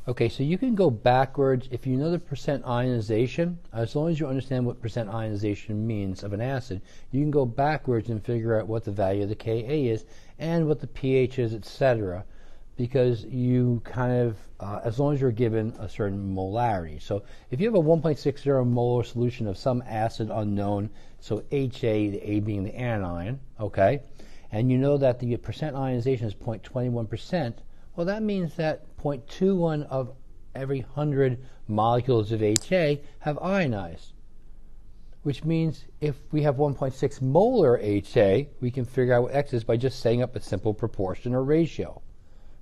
Okay, so you can go backwards if you know the percent ionization. As long as you understand what percent ionization means of an acid, you can go backwards and figure out what the value of the Ka is and what the pH is, etc. Because you kind of, as long as you're given a certain molarity. So if you have a 1.60 molar solution of some acid unknown, so HA, the A being the anion, okay, and you know that the percent ionization is 0.21%, well, that means that 0.21 of every 100 molecules of HA have ionized, which means if we have 1.6 molar HA, we can figure out what X is by just setting up a simple proportion or ratio,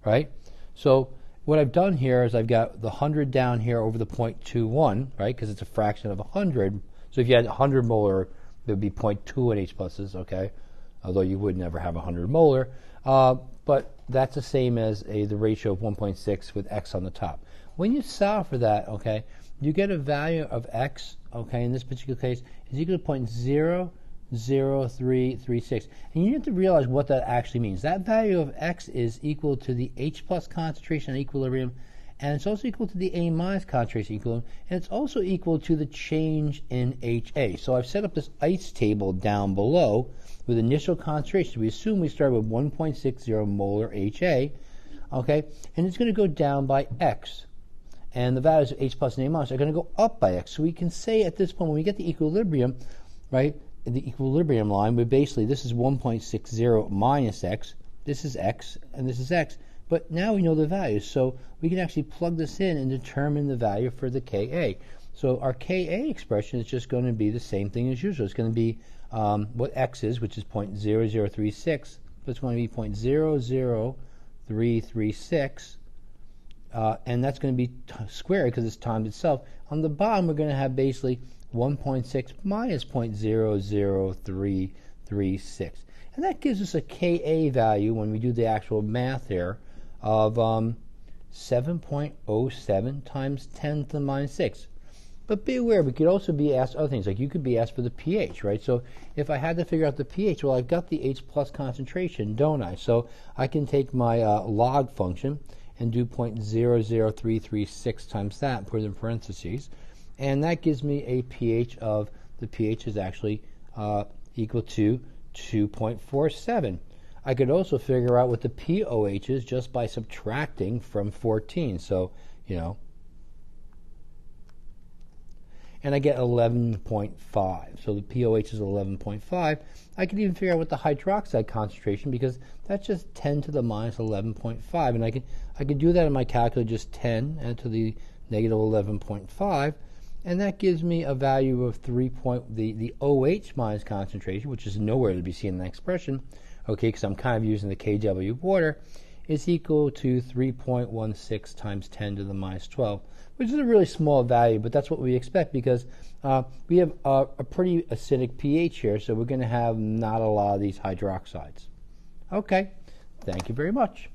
right? So what I've done here is I've got the 100 down here over the 0.21, right, because it's a fraction of 100. So if you had 100 molar, it would be 0.2 H pluses, okay, although you would never have 100 molar. But that's the same as the ratio of 1.6 with X on the top. When you solve for that, okay, you get a value of X, okay, in this particular case, is equal to 0.00336. And you need to realize what that actually means. That value of X is equal to the H plus concentration at equilibrium, and it's also equal to the A minus concentration at equilibrium, and it's also equal to the change in HA. So I've set up this ICE table down below with initial concentration. We assume we start with 1.60 molar HA, okay, and it's going to go down by X. And the values of H plus and A minus are going to go up by X. So we can say at this point, when we get the equilibrium, right, the equilibrium line, but basically this is 1.60 minus X, this is X, and this is X. But now we know the values, so we can actually plug this in and determine the value for the Ka. So our Ka expression is just going to be the same thing as usual. It's going to be what X is, which is 0.0036, but it's going to be 0.00336, and that's going to be squared because it's times itself. On the bottom, we're going to have basically 1.6 minus 0.00336. And that gives us a Ka value, when we do the actual math here, of 7.07 times 10 to the minus 6. But be aware, we could also be asked other things, like you could be asked for the pH, right? So if I had to figure out the pH, well, I've got the H plus concentration, don't I? So I can take my log function and do 0.00336 times that and put it in parentheses. And that gives me a pH of, the pH is actually equal to 2.47. I could also figure out what the pOH is just by subtracting from 14. So, you know, and I get 11.5. So the pOH is 11.5. I could even figure out what the hydroxide concentration, because that's just 10 to the minus 11.5. And I could do that in my calculator, just 10 and to the negative 11.5. And that gives me a value of the OH minus concentration, which is nowhere to be seen in that expression, okay, because I'm kind of using the kW water, is equal to 3.16 times 10 to the minus 12, which is a really small value, but that's what we expect because we have a pretty acidic pH here, so we're going to have not a lot of these hydroxides. Okay, thank you very much.